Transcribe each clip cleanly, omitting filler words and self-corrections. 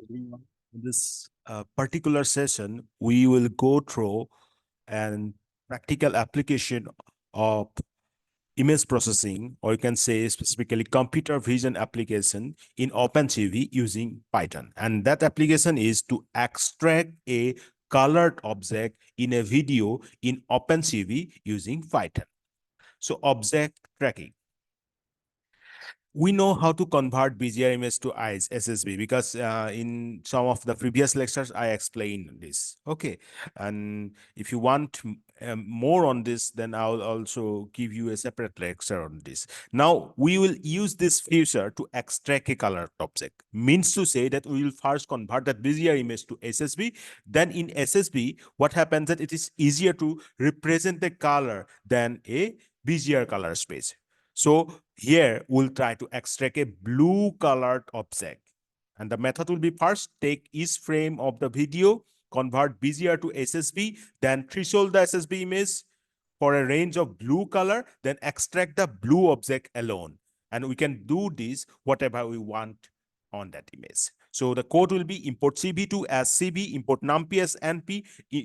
In this particular session, we will go through an practical application of image processing, or you can say specifically computer vision application in OpenCV using Python. And that application is to extract a colored object in a video in OpenCV using Python. So object tracking. We know how to convert BGR image to eyes SSB because in some of the previous lectures I explained this. Okay, and if you want more on this, then I'll also give you a separate lecture on this. Now we will use this feature to extract a colored object. Means to say that we will first convert that BGR image to SSB. Then in SSB, what happens that it is easier to represent the color than a BGR color space. So here we'll try to extract a blue colored object. And the method will be first take each frame of the video, convert BGR to SSB, then threshold the SSB image for a range of blue color, then extract the blue object alone. And we can do this whatever we want on that image. So the code will be import CV2 as CB, import numpy as NP,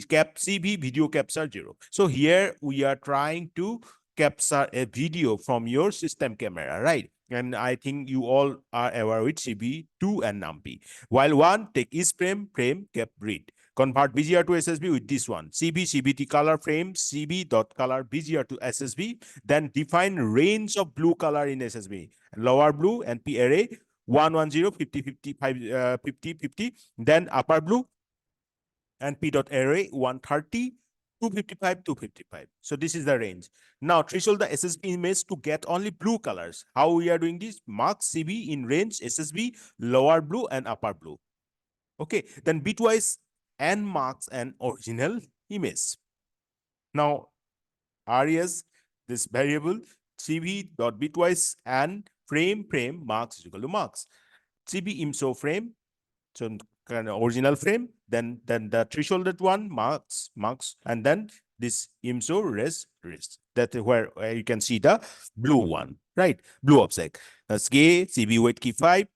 cap CB, video capture 0. So here we are trying to capture a video from your system camera, right? And I think you all are aware with CB2 and numpy. While one, take each frame, cap read. Convert BGR to SSB with this one. CBT color frame, CB.color BGR to SSB. Then define range of blue color in SSB. Lower blue, NP array, 110, 50, 55, 50, 50. Then upper blue, NP.array, 130, 255, 255. So this is the range. Now threshold the SSB image to get only blue colors. How we are doing this? Mark CB in range SSB, lower blue and upper blue. Okay, then bitwise and marks an original image. Now RES, this variable CB.bitwise and frame marks is equal to marks. CB imso frame, so kind of original frame, then the thresholded one marks, and then this imso res. That is where you can see the blue one, right? Blue object. That's K, CB weight key 5.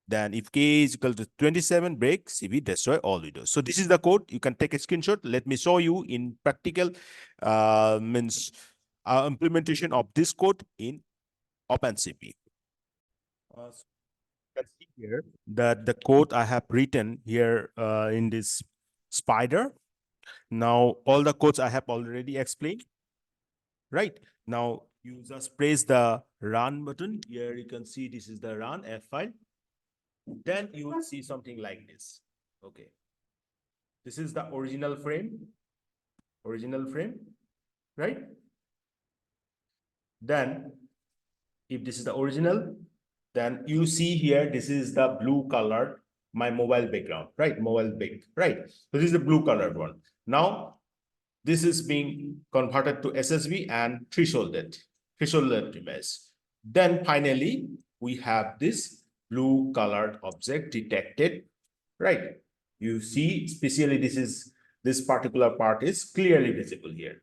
Then if K is equal to 27, break, CB destroy all videos. So this is the code. You can take a screenshot. Let me show you in practical implementation of this code in OpenCV. Can see here that the code I have written here in this spider. Now all the codes I have already explained. Right now you just press the run button. Here you can see this is the run F file. Then you will see something like this. Okay, this is the original frame, right? Then if this is the original, then you see here, this is the blue colored, my mobile background, right? Right? So this is the blue colored one. Now, this is being converted to SSB and thresholded image. Then finally, we have this blue colored object detected, right? You see, especially this particular part is clearly visible here.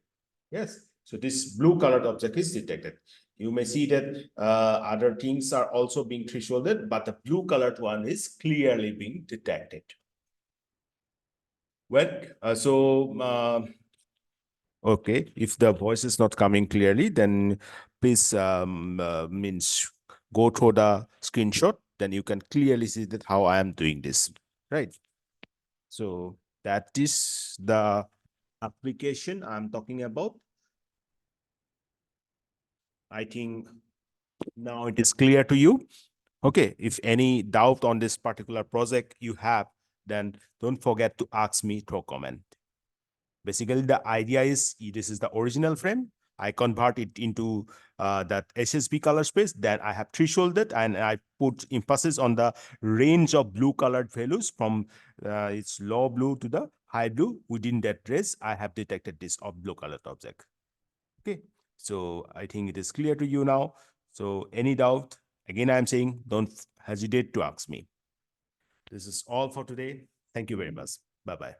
Yes. So this blue colored object is detected. You may see that other things are also being thresholded, but the blue colored one is clearly being detected. Well, okay, if the voice is not coming clearly, then please means go through the screenshot, then you can clearly see that how I am doing this, right? So that is the application I'm talking about. I think now it is clear to you. Okay, if any doubt on this particular project you have, then don't forget to ask me through comment. Basically, the idea is this is the original frame. I convert it into that SSB color space. Then I have thresholded and I put emphasis on the range of blue colored values from its low blue to the high blue. Within that range, I have detected this blue colored object. Okay, so I think it is clear to you now. So any doubt, again, I'm saying don't hesitate to ask me. This is all for today. Thank you very much. Bye-bye.